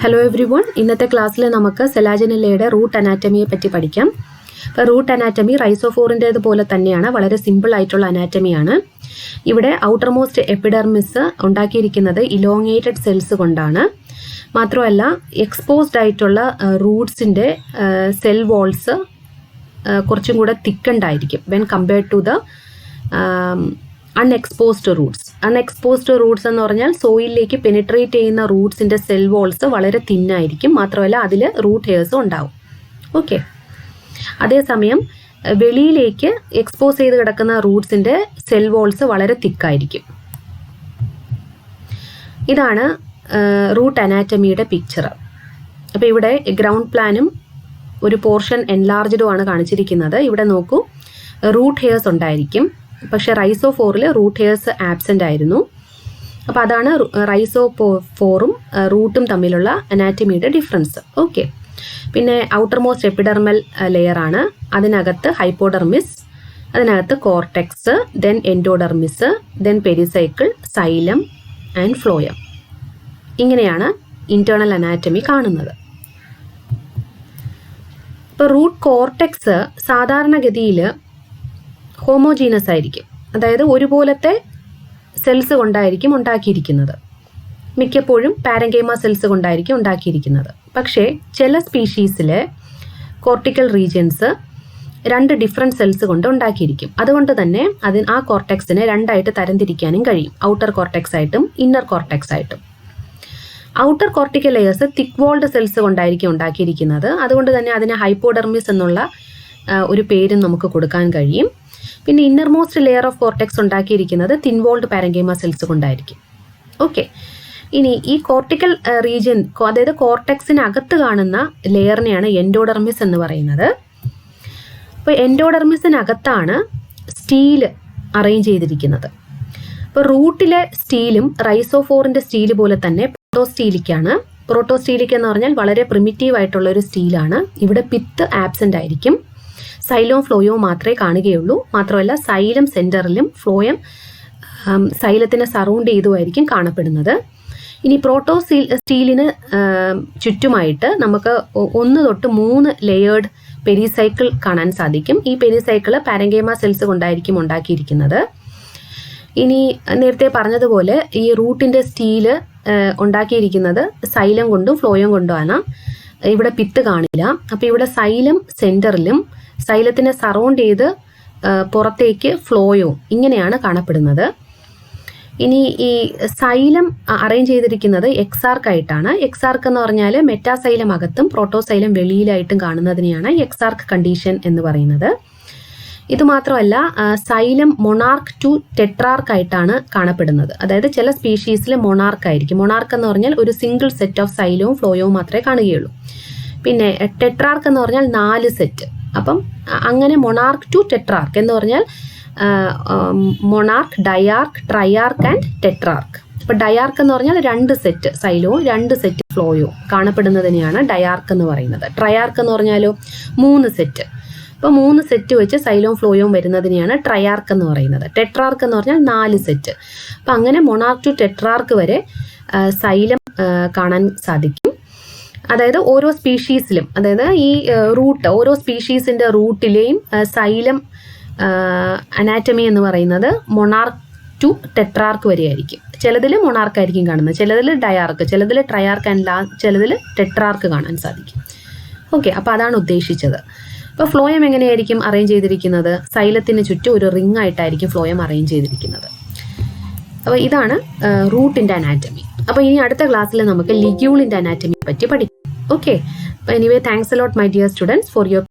Hello every one, ഇന്നത്തെ ക്ലാസ്സിൽ നമുക്ക് സെലാജിനെല്ലയുടെ റൂട്ട് അനാറ്റമിയെ പറ്റി പഠിക്കാം. അപ്പോൾ റൂട്ട് അനാറ്റമി റൈസോഫോറിൻ്റേത് പോലെ തന്നെയാണ്, വളരെ സിമ്പിൾ ആയിട്ടുള്ള അനാറ്റമിയാണ്. ഇവിടെ ഔട്ടർ മോസ്റ്റ് എപ്പിഡെർമിസ് ഉണ്ടാക്കിയിരിക്കുന്നത് ഇലോങ്ങേറ്റഡ് സെൽസ് കൊണ്ടാണ്. മാത്രമല്ല എക്സ്പോസ്ഡ് ആയിട്ടുള്ള റൂട്ട്സിൻ്റെ സെൽ വോൾസ് കുറച്ചും കൂടെ തിക്കണ്ടായിരിക്കും when compared to the unexposed roots എന്ന് പറഞ്ഞാൽ സോയിലിലേക്ക് പെനിട്രേറ്റ് ചെയ്യുന്ന റൂട്ട്സിൻ്റെ സെൽ വോൾസ് വളരെ തിന്നായിരിക്കും. മാത്രമല്ല അതിൽ റൂട്ട് ഹെയർസും ഉണ്ടാവും. ഓക്കെ, അതേസമയം വെളിയിലേക്ക് എക്സ്പോസ് ചെയ്ത് കിടക്കുന്ന റൂട്ട്സിൻ്റെ സെൽ വോൾസ് വളരെ തിക്കായിരിക്കും. ഇതാണ് റൂട്ട് അനാറ്റമിയുടെ പിക്ചർ. അപ്പോൾ ഇവിടെ ഗ്രൗണ്ട് പ്ലാനും ഒരു പോർഷൻ എൻലാർജ്ഡും ആണ് കാണിച്ചിരിക്കുന്നത്. ഇവിടെ നോക്കൂ, റൂട്ട് ഹെയർസ് ഉണ്ടായിരിക്കും, പക്ഷെ റൈസോഫോറിൽ റൂട്ട് ഹെയർസ് ആബ്സെൻ്റ് ആയിരുന്നു. അപ്പോൾ അതാണ് റൈസോഫോറും റൂട്ടും തമ്മിലുള്ള അനാറ്റമിയുടെ ഡിഫറൻസ്. ഓക്കെ, പിന്നെ ഔട്ടർ മോസ്റ്റ് എപ്പിഡെർമൽ ലെയർ ആണ്. അതിനകത്ത് ഹൈപ്പോഡെർമിസ്, അതിനകത്ത് cortex, then endodermis, then pericycle, xylem and phloem. ഇങ്ങനെയാണ് ഇന്റേണൽ അനാറ്റമി കാണുന്നത്. ഇപ്പോൾ റൂട്ട് കോർട്ടെക്സ് സാധാരണഗതിയിൽ ഹോമോജീനസ് ആയിരിക്കും, അതായത് ഒരുപോലത്തെ സെൽസ് കൊണ്ടായിരിക്കും ഉണ്ടാക്കിയിരിക്കുന്നത്. മിക്കപ്പോഴും പാരങ്കൈമ സെൽസ് കൊണ്ടായിരിക്കും ഉണ്ടാക്കിയിരിക്കുന്നത്. പക്ഷേ ചില സ്പീഷീസിലെ കോർട്ടിക്കൽ റീജിയൻസ് രണ്ട് ഡിഫറെൻറ്റ് സെൽസ് കൊണ്ട് ഉണ്ടാക്കിയിരിക്കും. അതുകൊണ്ട് തന്നെ ആ കോർട്ടെക്സിനെ രണ്ടായിട്ട് തരംതിരിക്കാനും കഴിയും, ഔട്ടർ കോർട്ടെക്സ് ആയിട്ടും ഇന്നർ കോർട്ടെക്സ് ആയിട്ടും. Outer cortical layers thick walled cells കൊണ്ടായിരിക്കും ഉണ്ടാക്കിയിരിക്കുന്നത്. അതുകൊണ്ട് തന്നെ അതിന് ഹൈപ്പോഡെർമിസ് എന്നുള്ള ഒരു പേരും നമുക്ക് കൊടുക്കാൻ കഴിയും. പിന്നെ inner most layer of cortex ഉണ്ടാക്കിയിരിക്കുന്നത് തിൻ വോൾഡ് പാരങ്കൈമ സെൽസ് കൊണ്ടായിരിക്കും. ഓക്കെ, ഇനി ഈ കോർട്ടിക്കൽ റീജിയൻ, അതായത് കോർട്ടെക്സിനകത്ത് കാണുന്ന ലെയറിനെയാണ് എൻഡോഡെർമിസ് എന്ന് പറയുന്നത്. അപ്പോൾ എൻഡോഡെർമിസിനകത്താണ് സ്റ്റീല് അറേഞ്ച് ചെയ്തിരിക്കുന്നത്. അപ്പോൾ റൂട്ടിലെ സ്റ്റീലും റൈസോഫോറിൻ്റെ സ്റ്റീല് പോലെ തന്നെ പ്രോട്ടോസ്റ്റീലിക്കാണ്. പ്രോട്ടോസ്റ്റീലിക് എന്ന് പറഞ്ഞാൽ വളരെ പ്രിമിറ്റീവ് ആയിട്ടുള്ള ഒരു സ്റ്റീലാണ്. ഇവിടെ പിത്ത് ആബ്സെൻ്റ് ആയിരിക്കും, സൈലവും ഫ്ലോയവും മാത്രമേ കാണുകയുള്ളൂ. മാത്രമല്ല സൈലം സെൻറ്ററിലും ഫ്ലോയം സൈലത്തിനെ സറൗണ്ട് ചെയ്തുമായിരിക്കും കാണപ്പെടുന്നത്. ഇനി സ്റ്റീലിന് ചുറ്റുമായിട്ട് നമുക്ക് 1 തൊട്ട് 3 ലെയേർഡ് പെരിസൈക്കിൾ കാണാൻ സാധിക്കും. ഈ പെരിസൈക്കിൾ പാരങ്കൈമ സെൽസ് കൊണ്ടായിരിക്കും ഉണ്ടാക്കിയിരിക്കുന്നത്. ഇനി നേരത്തെ പറഞ്ഞതുപോലെ ഈ റൂട്ടിൻ്റെ സ്റ്റീല് ഉണ്ടാക്കിയിരിക്കുന്നത് സൈലം കൊണ്ടും ഫ്ലോയം കൊണ്ടുമാണ്. ഇവിടെ പിത്ത് കാണില്ല. അപ്പോൾ ഇവിടെ സൈലം സെൻറ്ററിലും സൈലത്തിനെ സറൗണ്ട് ചെയ്ത് പുറത്തേക്ക് ഫ്ലോയവും ഇങ്ങനെയാണ് കാണപ്പെടുന്നത്. ഇനി ഈ സൈലം അറേഞ്ച് ചെയ്തിരിക്കുന്നത് എക്സാർക്കായിട്ടാണ്. എക്സാർക്ക് എന്ന് പറഞ്ഞാൽ മെറ്റാസൈലം അകത്തും പ്രോട്ടോസൈലം വെളിയിലായിട്ടും കാണുന്നതിനെയാണ് എക്സാർക്ക് കണ്ടീഷൻ എന്ന് പറയുന്നത്. ഇതുമാത്രമല്ല സൈലം മൊണാർക്ക് ടു ടെട്രാർക്ക് ആയിട്ടാണ് കാണപ്പെടുന്നത്. അതായത് ചില സ്പീഷീസിൽ മൊണാർക്ക് ആയിരിക്കും. മൊണാർക്ക് എന്ന് പറഞ്ഞാൽ ഒരു സിംഗിൾ സെറ്റ് ഓഫ് സൈലവും ഫ്ലോയവും മാത്രമേ കാണുകയുള്ളൂ. പിന്നെ ടെട്രാർക്ക് എന്ന് പറഞ്ഞാൽ 4 സെറ്റ്. അപ്പം അങ്ങനെ മൊണാർക്ക് ടു ടെട്രാർക്ക് എന്ന് പറഞ്ഞാൽ മൊണാർക്ക്, ഡയാർക്ക്, ട്രയാർക്ക് ആൻഡ് ടെട്രാർക്ക്. അപ്പോൾ ഡയാർക്ക് എന്ന് പറഞ്ഞാൽ 2 സെറ്റ് സൈലവും 2 സെറ്റ് ഫ്ലോയും കാണപ്പെടുന്നതിനെയാണ് ഡയാർക്ക് എന്ന് പറയുന്നത്. ട്രയാർക്ക് എന്ന് പറഞ്ഞാലോ 3 സെറ്റ്. അപ്പോൾ 3 സെറ്റ് വെച്ച് സൈലവും ഫ്ലോയും വരുന്നതിനെയാണ് ട്രയാർക്ക് എന്ന് പറയുന്നത്. ടെട്രാർക്ക് എന്ന് പറഞ്ഞാൽ 4 സെറ്റ്. അപ്പം അങ്ങനെ മൊണാർക്ക് ടു ടെട്രാർക്ക് വരെ സൈലം കാണാൻ സാധിക്കും. അതായത് ഓരോ സ്പീഷീസിലും, അതായത് ഈ റൂട്ട്, ഓരോ സ്പീഷീസിൻ്റെ റൂട്ടിലെയും സൈലം അനാറ്റമി എന്ന് പറയുന്നത് മൊണാർക്ക് ടു ടെട്രാർക്ക് വരെയായിരിക്കും. ചിലതിൽ മൊണാർക്കായിരിക്കും കാണുന്നത്, ചിലതിൽ ഡയാർക്ക്, ചിലതിൽ ട്രയാർക്ക് ആൻഡ് ചിലതിൽ ടെട്രാർക്ക് കാണാൻ സാധിക്കും. ഓക്കെ, അപ്പോൾ അതാണ് ഉദ്ദേശിച്ചത്. ഇപ്പോൾ ഫ്ലോയം എങ്ങനെയായിരിക്കും അറേഞ്ച് ചെയ്തിരിക്കുന്നത്? സൈലത്തിന് ചുറ്റും ഒരു റിംഗ് ആയിട്ടായിരിക്കും ഫ്ലോയം അറേഞ്ച് ചെയ്തിരിക്കുന്നത്. അപ്പോൾ ഇതാണ് റൂട്ടിൻ്റെ അനാറ്റമി. അപ്പോൾ ഇനി അടുത്ത ക്ലാസ്സിൽ നമുക്ക് ലിഗ്യൂളിൻ്റെ അനാറ്റമിയെ പറ്റി പഠിക്കാം. ഓക്കെ, അപ്പോൾ anyway thanks a lot my dear students for your